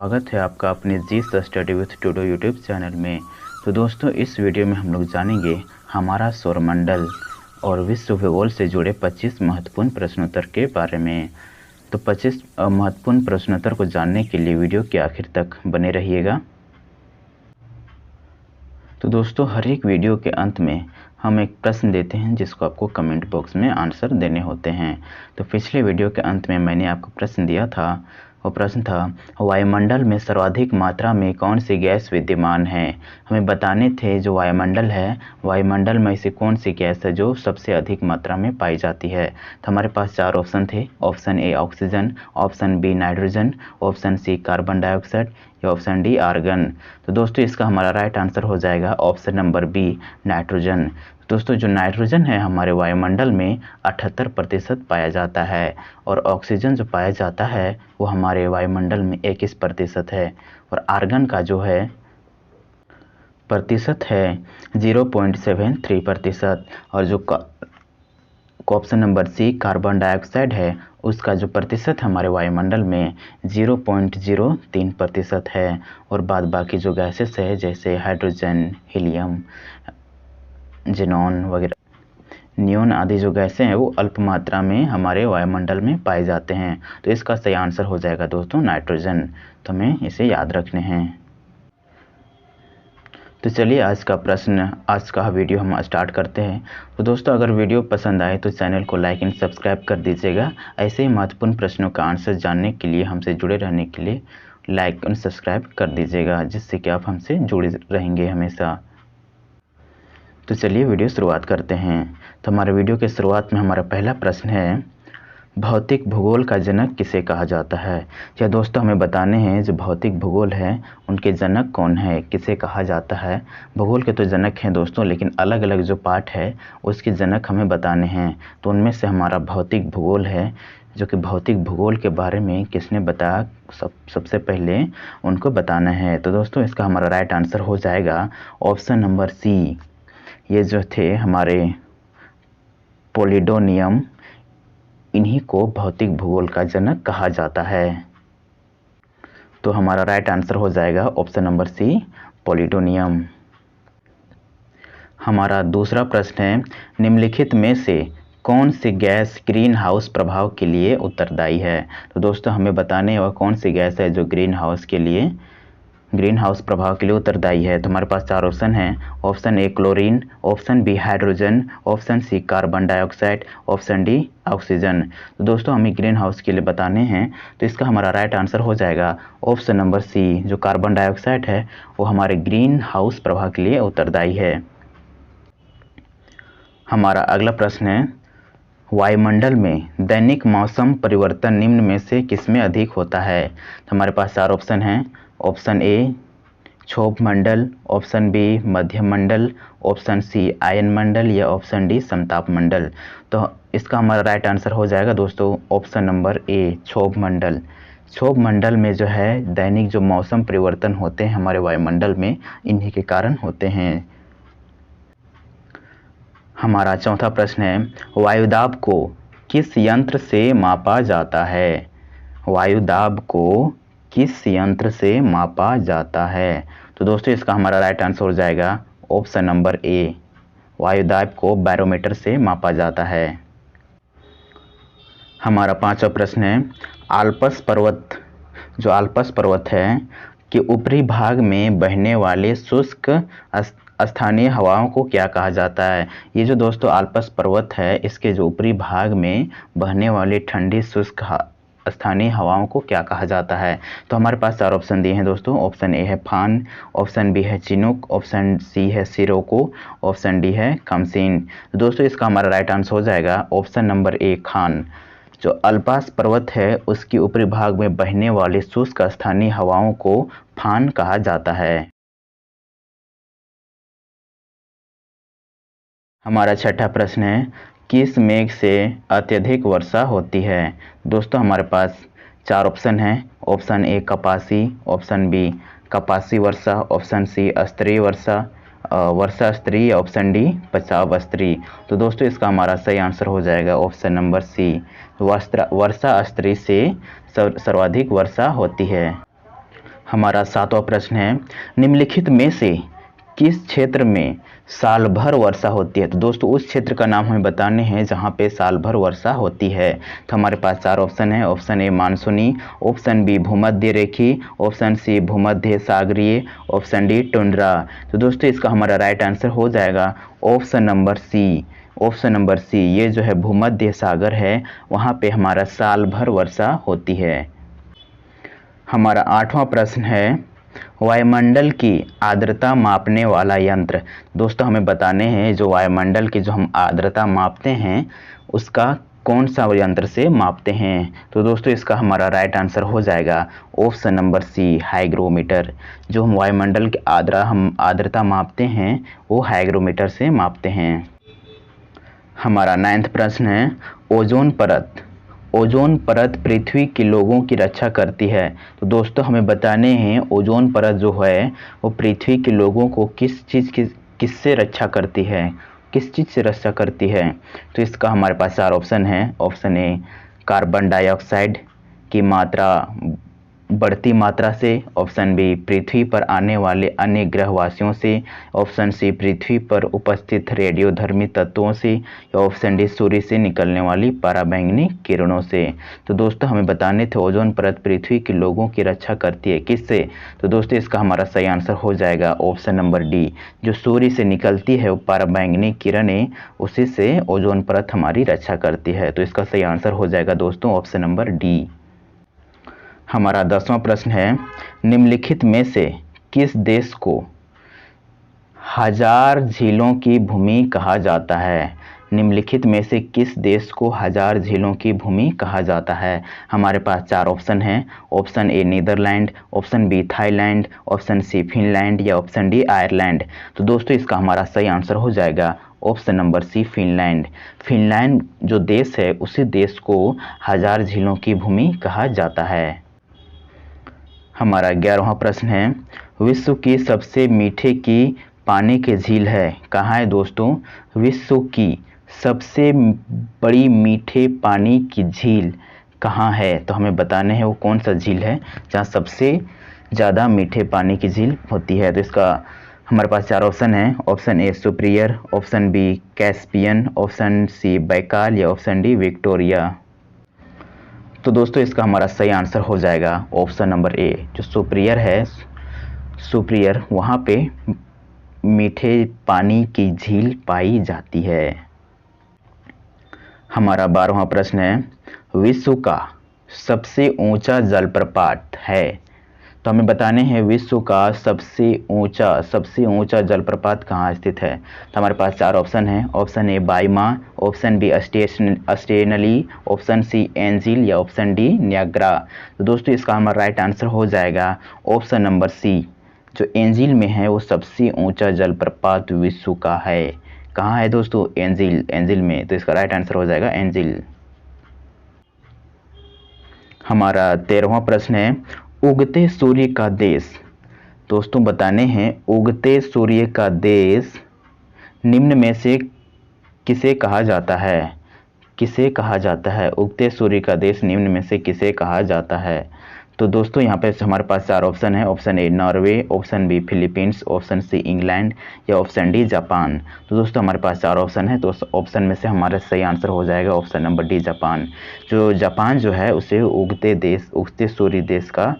स्वागत है आपका अपने जी स्टडी विथ टूडो यूट्यूब चैनल में। तो दोस्तों, इस वीडियो में हम लोग जानेंगे हमारा सौरमंडल और विश्व भूगोल से जुड़े 25 महत्वपूर्ण प्रश्नोत्तर के बारे में। तो 25 महत्वपूर्ण प्रश्नोत्तर को जानने के लिए वीडियो के आखिर तक बने रहिएगा। तो दोस्तों, हर एक वीडियो के अंत में हम एक प्रश्न देते हैं जिसको आपको कमेंट बॉक्स में आंसर देने होते हैं। तो पिछले वीडियो के अंत में मैंने आपको प्रश्न दिया था, वो प्रश्न था वायुमंडल में सर्वाधिक मात्रा में कौन सी गैस विद्यमान है। हमें बताने थे जो वायुमंडल है, वायुमंडल में ऐसी कौन सी गैस है जो सबसे अधिक मात्रा में पाई जाती है। तो हमारे पास 4 ऑप्शन थे। Option A oxygen, option B nitrogen, option C carbon dioxide या ऑप्शन डी आर्गन। तो दोस्तों, इसका हमारा राइट आंसर हो जाएगा ऑप्शन नंबर बी नाइट्रोजन। दोस्तों, जो नाइट्रोजन है हमारे वायुमंडल में 78% पाया जाता है और ऑक्सीजन जो पाया जाता है वो हमारे वायुमंडल में 21% है और आर्गन का जो है प्रतिशत है 0.73% और जो option number C carbon dioxide है उसका जो प्रतिशत हमारे वायुमंडल में 0.03% है और बाद बाकी जो गैसेस है जैसे हाइड्रोजन, हीलियम, जेनॉन वगैरह, नियोन आदि जो गैसें हैं वो अल्प मात्रा में हमारे वायुमंडल में पाए जाते हैं। तो इसका सही आंसर हो जाएगा दोस्तों नाइट्रोजन। तो हमें इसे याद रखने हैं। तो चलिए आज का वीडियो हम स्टार्ट करते हैं। तो दोस्तों, अगर वीडियो पसंद आए तो चैनल को लाइक एंड सब्सक्राइब कर दीजिएगा। ऐसे ही महत्वपूर्ण प्रश्नों का आंसर जानने के लिए, हमसे जुड़े रहने के लिए लाइक एंड सब्सक्राइब कर दीजिएगा, जिससे कि आप हमसे जुड़े रहेंगे हमेशा। तो चलिए वीडियो शुरुआत करते हैं। तो हमारे वीडियो के शुरुआत में हमारा पहला प्रश्न है, भौतिक भूगोल का जनक किसे कहा जाता है। क्या दोस्तों, हमें बताने हैं जो भौतिक भूगोल है उनके जनक कौन है, किसे कहा जाता है। भूगोल के तो जनक हैं दोस्तों, लेकिन अलग अलग जो पार्ट है उसके जनक हमें बताने हैं। तो उनमें से हमारा भौतिक भूगोल है, जो कि भौतिक भूगोल के बारे में किसने बताया सबसे पहले उनको बताना है। तो दोस्तों, इसका हमारा राइट आंसर हो जाएगा ऑप्शन नंबर सी। ये जो थे हमारे पोलिडोनियम, इन्हीं को भौतिक भूगोल का जनक कहा जाता है। तो हमारा राइट आंसर हो जाएगा ऑप्शन नंबर सी, पोलिडोनियम। हमारा दूसरा प्रश्न है, निम्नलिखित में से कौन सी गैस ग्रीन हाउस प्रभाव के लिए उत्तरदायी है। तो दोस्तों, हमें बताने वह कौन सी गैस है जो ग्रीन हाउस प्रभाव के लिए उत्तरदायी है। तो हमारे पास 4 ऑप्शन हैं। Option A chlorine, option B hydrogen, option C carbon dioxide, option D oxygen. तो दोस्तों, हमें ग्रीन हाउस के लिए बताने हैं, तो इसका हमारा राइट आंसर हो जाएगा ऑप्शन नंबर सी। जो कार्बन डाइऑक्साइड है वो हमारे ग्रीन हाउस प्रभाव के लिए उत्तरदायी है। हमारा अगला प्रश्न है, वायुमंडल में दैनिक मौसम परिवर्तन निम्न में से किसमें अधिक होता है। तो हमारे पास 4 ऑप्शन हैं। ऑप्शन ए क्षोभ मंडल, ऑप्शन बी मध्यम मंडल, ऑप्शन सी आयन मंडल या ऑप्शन डी समताप मंडल। तो इसका हमारा राइट आंसर हो जाएगा दोस्तों ऑप्शन नंबर ए, क्षोभ मंडल। क्षोभ मंडल में जो है दैनिक जो मौसम परिवर्तन होते हैं हमारे वायुमंडल में, इन्हीं के कारण होते हैं। हमारा चौथा प्रश्न है, वायुदाब को किस यंत्र से मापा जाता है। वायुदाब को किस यंत्र से मापा जाता है। तो दोस्तों, इसका हमारा राइट आंसर हो जाएगा ऑप्शन नंबर ए, वायुदाब को बैरोमीटर से मापा जाता है। हमारा 5वां प्रश्न है, आल्प्स पर्वत है के ऊपरी भाग में बहने वाले शुष्क स्थानीय हवाओं को क्या कहा जाता है। ये जो दोस्तों आल्प्स पर्वत है, इसके जो ऊपरी भाग में बहने वाली ठंडी शुष्क स्थानीय हवाओं को क्या कहा जाता है। तो हमारे पास 4 ऑप्शन दिए हैं दोस्तों। ऑप्शन ए है फान, ऑप्शन बी है चिनूक, ऑप्शन सी है सिरोको, ऑप्शन डी है खमसीन। तो दोस्तों, इसका हमारा राइट आंसर हो जाएगा ऑप्शन नंबर ए, खान। जो आल्प्स पर्वत है उसके ऊपरी भाग में बहने वाली शुष्क स्थानीय हवाओं को फान कहा जाता है। हमारा 6ठा प्रश्न है, किस मेघ से अत्यधिक वर्षा होती है। दोस्तों, हमारे पास 4 ऑप्शन हैं। ऑप्शन ए कपासी, ऑप्शन बी कपासी वर्षा, ऑप्शन सी स्तरीय वर्षा स्तरीय, ऑप्शन डी पचाव स्तरीय। तो दोस्तों, इसका हमारा सही आंसर हो जाएगा ऑप्शन नंबर सी, वर्षा स्तरीय से सर्वाधिक वर्षा होती है। हमारा 7वां प्रश्न है, निम्नलिखित में से किस क्षेत्र में साल भर वर्षा होती है। तो दोस्तों उस क्षेत्र का नाम हमें बताने हैं जहाँ पे साल भर वर्षा होती है। तो हमारे पास 4 ऑप्शन है। ऑप्शन ए मानसूनी, ऑप्शन बी भूमध्य रेखीय, ऑप्शन सी भूमध्य सागरीय, ऑप्शन डी टुंड्रा। तो दोस्तों इसका हमारा राइट आंसर हो जाएगा option number C. Option number C, ये जो है भूमध्य सागर है, वहाँ पे हमारा साल भर वर्षा होती है। हमारा 8वां प्रश्न है, वायुमंडल की आर्द्रता मापने वाला यंत्र। दोस्तों हमें बताने हैं जो वायुमंडल की जो हम आर्द्रता मापते हैं उसका कौन सा यंत्र से मापते हैं। तो दोस्तों इसका हमारा राइट आंसर हो जाएगा ऑप्शन नंबर सी, हाइग्रोमीटर। जो हम वायुमंडल की आर्द्रता मापते हैं वो हाइग्रोमीटर से मापते हैं। हमारा 9वां प्रश्न है, ओजोन परत पृथ्वी के लोगों की रक्षा करती है। तो दोस्तों हमें बताने हैं ओजोन परत जो है वो पृथ्वी के लोगों को किससे रक्षा करती है, किस चीज़ से रक्षा करती है। तो इसका हमारे पास 4 ऑप्शन है। ऑप्शन ए कार्बन डाइऑक्साइड की मात्रा बढ़ती मात्रा से, ऑप्शन बी पृथ्वी पर आने वाले अन्य ग्रहवासियों से, ऑप्शन सी पृथ्वी पर उपस्थित रेडियोधर्मी तत्वों से, या ऑप्शन डी सूर्य से निकलने वाली पराबैंगनी किरणों से। तो दोस्तों हमें बताने थे ओजोन परत पृथ्वी के लोगों की रक्षा करती है किससे। तो दोस्तों इसका हमारा सही आंसर हो जाएगा ऑप्शन नंबर डी, जो सूर्य से निकलती है वो पराबैंगनी किरणें, उसी से ओजोन परत हमारी रक्षा करती है। तो इसका सही आंसर हो जाएगा दोस्तों ऑप्शन नंबर डी। हमारा 10वां प्रश्न है, निम्नलिखित में से किस देश को 1000 झीलों की भूमि कहा जाता है। निम्नलिखित में से किस देश को 1000 झीलों की भूमि कहा जाता है। हमारे पास 4 ऑप्शन हैं। Option A Netherland, option B Thailand, option C Finland, या ऑप्शन डी आयरलैंड। तो दोस्तों इसका हमारा सही आंसर हो जाएगा option number C, Finland. Finland जो देश है उसी देश को 1000 झीलों की भूमि कहा जाता है। हमारा 11वां प्रश्न है, विश्व की सबसे मीठे की पानी की झील है कहाँ है दोस्तों। विश्व की सबसे बड़ी मीठे पानी की झील कहाँ है। तो हमें बताने हैं वो कौन सा झील है जहाँ सबसे ज़्यादा मीठे पानी की झील होती है। तो इसका हमारे पास 4 ऑप्शन है। Option A Superior, option B Caspian, option C Baikal, या ऑप्शन डी विक्टोरिया। तो दोस्तों इसका हमारा सही आंसर हो जाएगा ऑप्शन नंबर ए, जो सुपीरियर है, सुपीरियर वहाँ पे मीठे पानी की झील पाई जाती है। हमारा 12वां प्रश्न है, विश्व का सबसे ऊंचा जलप्रपात है। तो हमें बताने हैं विश्व का सबसे ऊंचा जलप्रपात कहाँ स्थित है। तो हमारे पास 4 ऑप्शन हैं। Option A Boyoma, option B Stanley, option C Angel, या ऑप्शन डी न्याग्रा। तो दोस्तों इसका हमारा राइट आंसर हो जाएगा ऑप्शन नंबर सी, जो एंजिल में है वो सबसे ऊंचा जलप्रपात विश्व का है। कहाँ है दोस्तों, एंजिल में। तो इसका राइट आंसर हो जाएगा एंजिल। हमारा 13वां प्रश्न है, उगते सूर्य का देश। दोस्तों बताने हैं उगते सूर्य का देश निम्न में से किसे कहा जाता है। किसे कहा जाता है, उगते सूर्य का देश निम्न में से किसे कहा जाता है। तो दोस्तों यहाँ पे हमारे पास 4 ऑप्शन है। Option A Norway, option B Philippines, option C England, या ऑप्शन डी जापान। तो दोस्तों हमारे पास 4 ऑप्शन है। तो ऑप्शन में से हमारा सही आंसर हो जाएगा ऑप्शन नंबर डी जापान। जो जापान जो है उसे उगते सूर्य देश का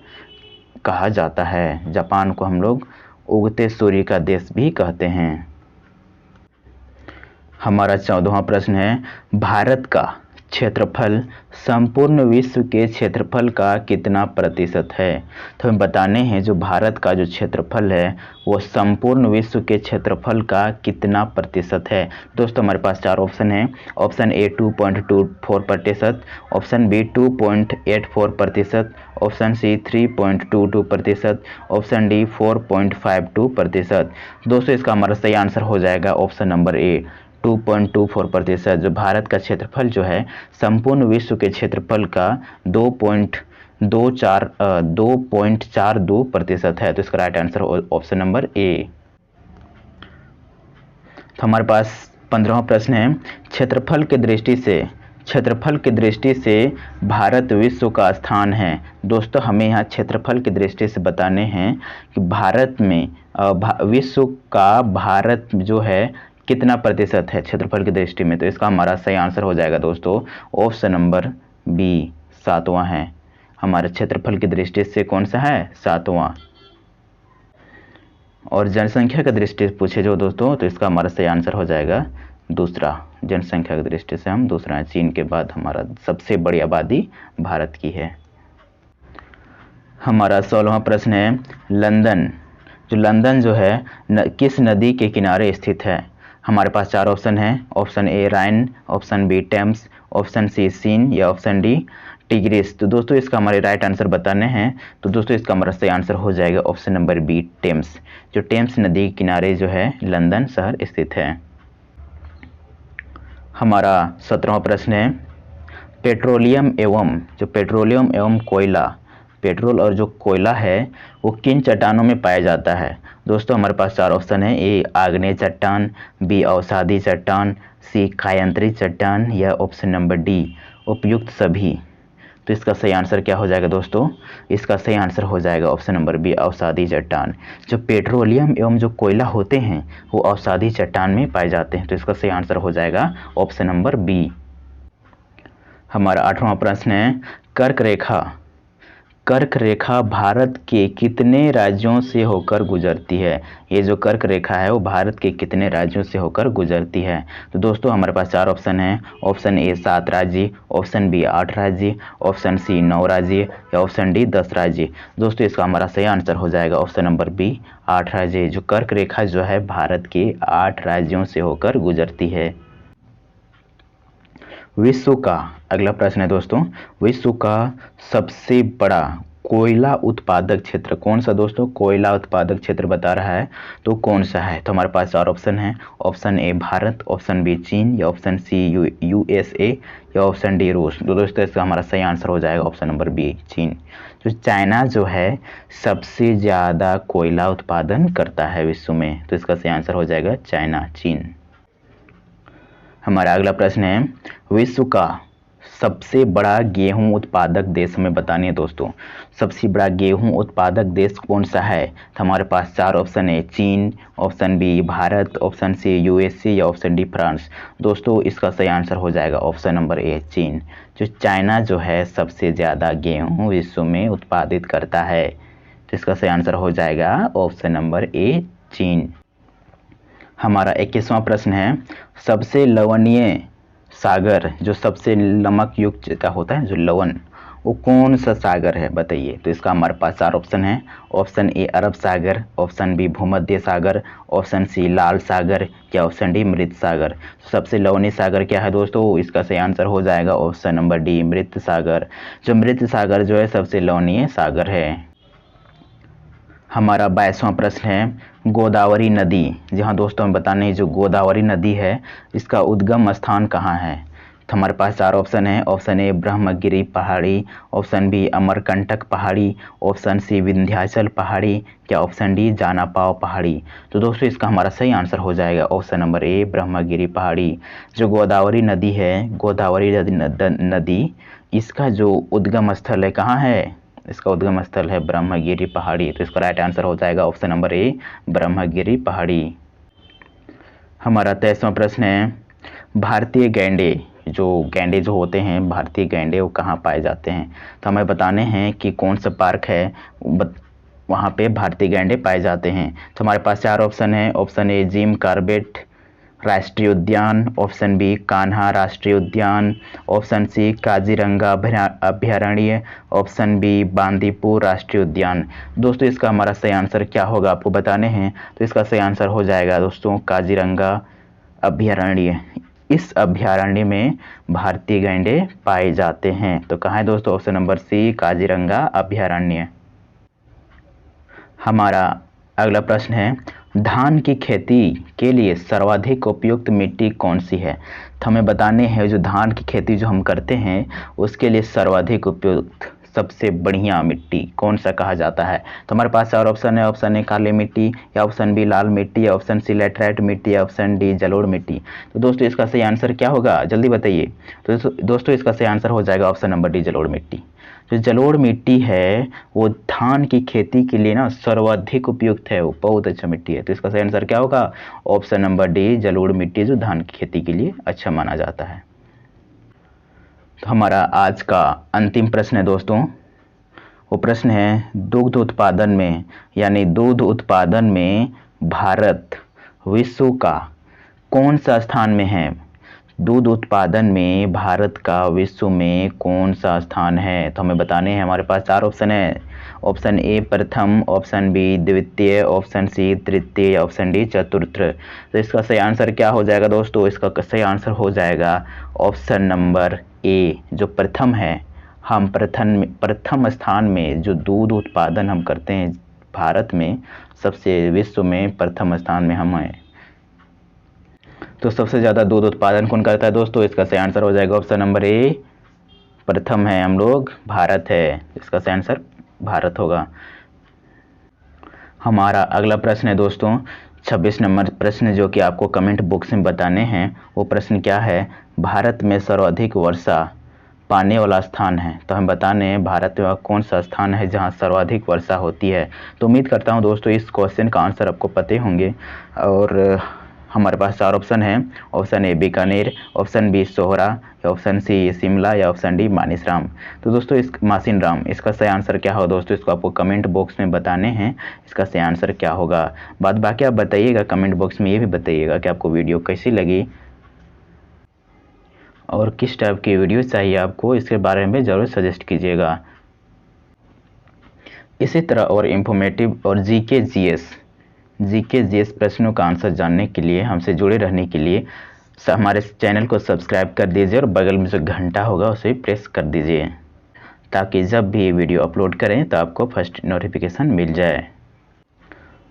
कहा जाता है। जापान को हम लोग उगते सूर्य का देश भी कहते हैं। हमारा 14वां प्रश्न है, भारत का क्षेत्रफल संपूर्ण विश्व के क्षेत्रफल का कितना प्रतिशत है। तो हमें बताने हैं जो भारत का जो क्षेत्रफल है वो संपूर्ण विश्व के क्षेत्रफल का कितना प्रतिशत है। दोस्तों हमारे पास 4 ऑप्शन हैं। Option A 2.24%, option B 2.84%, option C 3.22%, option D 4.52%। दोस्तों इसका हमारा सही आंसर हो जाएगा ऑप्शन नंबर ए 2.24%। जो भारत का क्षेत्रफल जो है संपूर्ण विश्व के क्षेत्रफल का 2.42% है। तो इसका right answer option number A. तो हमारे पास 15वां प्रश्न है, क्षेत्रफल की दृष्टि से क्षेत्रफल की दृष्टि से भारत विश्व का स्थान है। दोस्तों हमें यहाँ क्षेत्रफल की दृष्टि से बताने हैं कि भारत में विश्व का भारत जो है कितना प्रतिशत है क्षेत्रफल की दृष्टि में। तो इसका हमारा सही आंसर हो जाएगा दोस्तों ऑप्शन नंबर बी 7वां है। हमारे क्षेत्रफल की दृष्टि से कौन सा है 7वां। और जनसंख्या की दृष्टि से पूछे जो दोस्तों तो इसका हमारा सही आंसर हो जाएगा दूसरा। जनसंख्या की दृष्टि से हम दूसरा है, चीन के बाद हमारा सबसे बड़ी आबादी भारत की है। हमारा 16वां प्रश्न है लंदन। जो लंदन जो है किस नदी के किनारे स्थित है। हमारे पास 4 ऑप्शन है। Option A Rhine, option B Thames, option C Seine या ऑप्शन डी टिग्रिस। तो दोस्तों इसका हमारे राइट आंसर बताने हैं। तो दोस्तों इसका हमारा सही आंसर हो जाएगा ऑप्शन नंबर बी टेम्स। जो टेम्स नदी के किनारे जो है लंदन शहर स्थित है। हमारा 17वां प्रश्न है पेट्रोलियम एवं कोयला, पेट्रोल और जो कोयला है वो किन चट्टानों में पाया जाता है। दोस्तों हमारे पास 4 ऑप्शन है। ए आग्नेय चट्टान, बी अवसादी चट्टान, सी कायांतरित चट्टान या ऑप्शन नंबर डी उपयुक्त सभी। तो इसका सही आंसर क्या हो जाएगा दोस्तों। इसका सही आंसर हो जाएगा ऑप्शन नंबर बी अवसादी चट्टान। जो पेट्रोलियम एवं जो कोयला होते हैं वो अवसादी चट्टान में पाए जाते हैं। तो इसका सही आंसर हो जाएगा ऑप्शन नंबर बी। हमारा 8वां प्रश्न है कर्क रेखा भारत के कितने राज्यों से होकर गुजरती है। ये जो कर्क रेखा है वो भारत के कितने राज्यों से होकर गुजरती है। तो दोस्तों हमारे पास 4 ऑप्शन है। ऑप्शन ए 7 राज्य, ऑप्शन बी 8 राज्य, ऑप्शन सी 9 राज्य या ऑप्शन डी 10 राज्य। दोस्तों इसका हमारा सही आंसर हो जाएगा ऑप्शन नंबर बी 8 राज्य। जो कर्क रेखा जो है भारत के 8 राज्यों से होकर गुजरती है। विश्व का अगला प्रश्न है दोस्तों, विश्व का सबसे बड़ा कोयला उत्पादक क्षेत्र कौन सा। दोस्तों कोयला उत्पादक क्षेत्र बता रहा है तो कौन सा है। तो हमारे पास 4 ऑप्शन है। Option A Bharat, option B चीन या ऑप्शन सी USA या ऑप्शन डी रूस। तो दोस्तों इसका हमारा सही आंसर हो जाएगा ऑप्शन नंबर बी चीन। जो चाइना जो है सबसे ज़्यादा कोयला उत्पादन करता है विश्व में। तो इसका सही आंसर हो जाएगा चाइना चीन। हमारा अगला प्रश्न है विश्व का सबसे बड़ा गेहूं उत्पादक देश हमें बतानी है। दोस्तों सबसे बड़ा गेहूं उत्पादक देश कौन सा है। तो हमारे पास 4 ऑप्शन है। चीन, option B Bharat, option C USA या ऑप्शन डी फ्रांस। दोस्तों इसका सही आंसर हो जाएगा ऑप्शन नंबर ए चीन। जो चाइना जो है सबसे ज़्यादा गेहूं विश्व में उत्पादित करता है। तो इसका सही आंसर हो जाएगा ऑप्शन नंबर ए चीन। हमारा 21वां प्रश्न है सबसे लवणीय सागर, जो सबसे नमक युक्त का होता है जो लवण, वो कौन सा सागर है बताइए। तो इसका हमारे पास 4 ऑप्शन है। ऑप्शन ए अरब सागर, ऑप्शन बी भूमध्य सागर, ऑप्शन सी लाल सागर या ऑप्शन डी मृत सागर। सबसे लवणीय सागर क्या है दोस्तों। इसका सही आंसर हो जाएगा ऑप्शन नंबर डी मृत सागर। जो मृत सागर जो है सबसे लवणीय सागर है। हमारा 22वां प्रश्न है गोदावरी नदी। जहाँ दोस्तों हम बताने जो गोदावरी नदी है इसका उद्गम स्थान कहाँ है। तो हमारे पास 4 ऑप्शन है। ऑप्शन ए ब्रह्मगिरी पहाड़ी, ऑप्शन बी अमरकंटक पहाड़ी, ऑप्शन सी विंध्याचल पहाड़ी या ऑप्शन डी जानापाव पहाड़ी। तो दोस्तों इसका हमारा सही आंसर हो जाएगा ऑप्शन नंबर ए ब्रह्मगिरी पहाड़ी। जो गोदावरी नदी है, गोदावरी नदी इसका जो उद्गम स्थल है कहाँ है। इसका उद्गम स्थल है ब्रह्मगिरी पहाड़ी। तो इसका राइट आंसर हो जाएगा ऑप्शन नंबर ए ब्रह्मगिरी पहाड़ी। हमारा 23वां प्रश्न है भारतीय गैंडे, जो गैंडे जो होते हैं भारतीय गैंडे वो कहाँ पाए जाते हैं। तो हमें बताने हैं कि कौन सा पार्क है वहाँ पे भारतीय गैंडे पाए जाते हैं। तो हमारे पास 4 ऑप्शन है। ऑप्शन ए जिम कॉर्बेट राष्ट्रीय उद्यान, ऑप्शन बी कान्हा राष्ट्रीय उद्यान, ऑप्शन सी काजीरंगा अभयारण्य, ऑप्शन बी बांदीपुर राष्ट्रीय उद्यान। दोस्तों इसका हमारा सही आंसर क्या होगा आपको बताने हैं। तो इसका सही आंसर हो जाएगा दोस्तों काजीरंगा अभयारण्य। इस अभयारण्य में भारतीय गैंडे पाए जाते हैं। तो कहाँ है दोस्तों ऑप्शन नंबर सी काजीरंगा अभयारण्य। हमारा अगला प्रश्न है धान की खेती के लिए सर्वाधिक उपयुक्त मिट्टी कौन सी है। तो हमें बताने हैं जो धान की खेती जो हम करते हैं उसके लिए सर्वाधिक उपयुक्त सबसे बढ़िया मिट्टी कौन सा कहा जाता है? तो हमारे पास 4 ऑप्शन है। ऑप्शन ए काली मिट्टी, या ऑप्शन बी लाल मिट्टी, या ऑप्शन सी लैटराइट मिट्टी, या ऑप्शन डी जलोढ़ मिट्टी। तो दोस्तों इसका सही आंसर क्या होगा, जल्दी बताइए। तो दोस्तों इसका सही आंसर हो जाएगा ऑप्शन नंबर डी जलोढ़ मिट्टी। जो जलोढ़ मिट्टी है वो धान की खेती के लिए ना सर्वाधिक उपयुक्त है, वो बहुत अच्छा मिट्टी है। तो इसका सही आंसर क्या होगा, ऑप्शन नंबर डी जलोढ़ मिट्टी, जो धान की खेती के लिए अच्छा माना जाता है। तो हमारा आज का अंतिम प्रश्न है दोस्तों, वो प्रश्न है दुग्ध उत्पादन में, यानी दूध उत्पादन में भारत विश्व का कौन सा स्थान में है? दूध उत्पादन में भारत का विश्व में कौन सा स्थान है? तो हमें बताने हैं। हमारे पास 4 ऑप्शन है। ऑप्शन ए प्रथम, ऑप्शन बी द्वितीय, ऑप्शन सी तृतीय, ऑप्शन डी चतुर्थ। तो इसका सही आंसर क्या हो जाएगा दोस्तों, इसका सही आंसर हो जाएगा ऑप्शन नंबर ए, जो प्रथम है। हम प्रथम स्थान में जो दूध उत्पादन हम करते हैं भारत में, सबसे विश्व में प्रथम स्थान में हम हैं। तो सबसे ज़्यादा दूध उत्पादन कौन करता है दोस्तों, इसका सही आंसर हो जाएगा ऑप्शन नंबर ए, प्रथम है हम लोग, भारत है। इसका सही आंसर भारत होगा। हमारा अगला प्रश्न है दोस्तों 26 नंबर प्रश्न, जो कि आपको कमेंट बॉक्स में बताने हैं। वो प्रश्न क्या है, भारत में सर्वाधिक वर्षा पाने वाला स्थान है। तो हम बताने हैं भारत में कौन सा स्थान है जहां सर्वाधिक वर्षा होती है। तो उम्मीद करता हूं दोस्तों इस क्वेश्चन का आंसर आपको पते होंगे। और हमारे पास 4 ऑप्शन हैं। Option A Bikaner, option B Sohra, option C Shimla, या ऑप्शन डी मानिसराम। तो दोस्तों इस मासिनराम, इसका सही आंसर क्या होगा दोस्तों, इसको आपको कमेंट बॉक्स में बताने हैं इसका सही आंसर क्या होगा। बाद बाकी आप बताइएगा कमेंट बॉक्स में, ये भी बताइएगा कि आपको वीडियो कैसी लगी और किस टाइप की वीडियो चाहिए आपको, इसके बारे में ज़रूर सजेस्ट कीजिएगा। इसी तरह और इन्फॉर्मेटिव और जीके जीएस प्रश्नों का आंसर जानने के लिए, हमसे जुड़े रहने के लिए हमारे चैनल को सब्सक्राइब कर दीजिए और बगल में जो घंटा होगा उसे प्रेस कर दीजिए, ताकि जब भी वीडियो अपलोड करें तो आपको फर्स्ट नोटिफिकेशन मिल जाए।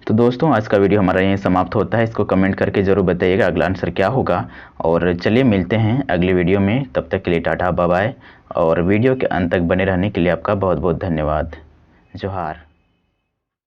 तो दोस्तों आज का वीडियो हमारा यहीं समाप्त होता है। इसको कमेंट करके ज़रूर बताइएगा अगला आंसर क्या होगा। और चलिए मिलते हैं अगले वीडियो में, तब तक के लिए टाटा बाय बाय। और वीडियो के अंत तक बने रहने के लिए आपका बहुत बहुत धन्यवाद। जोहार।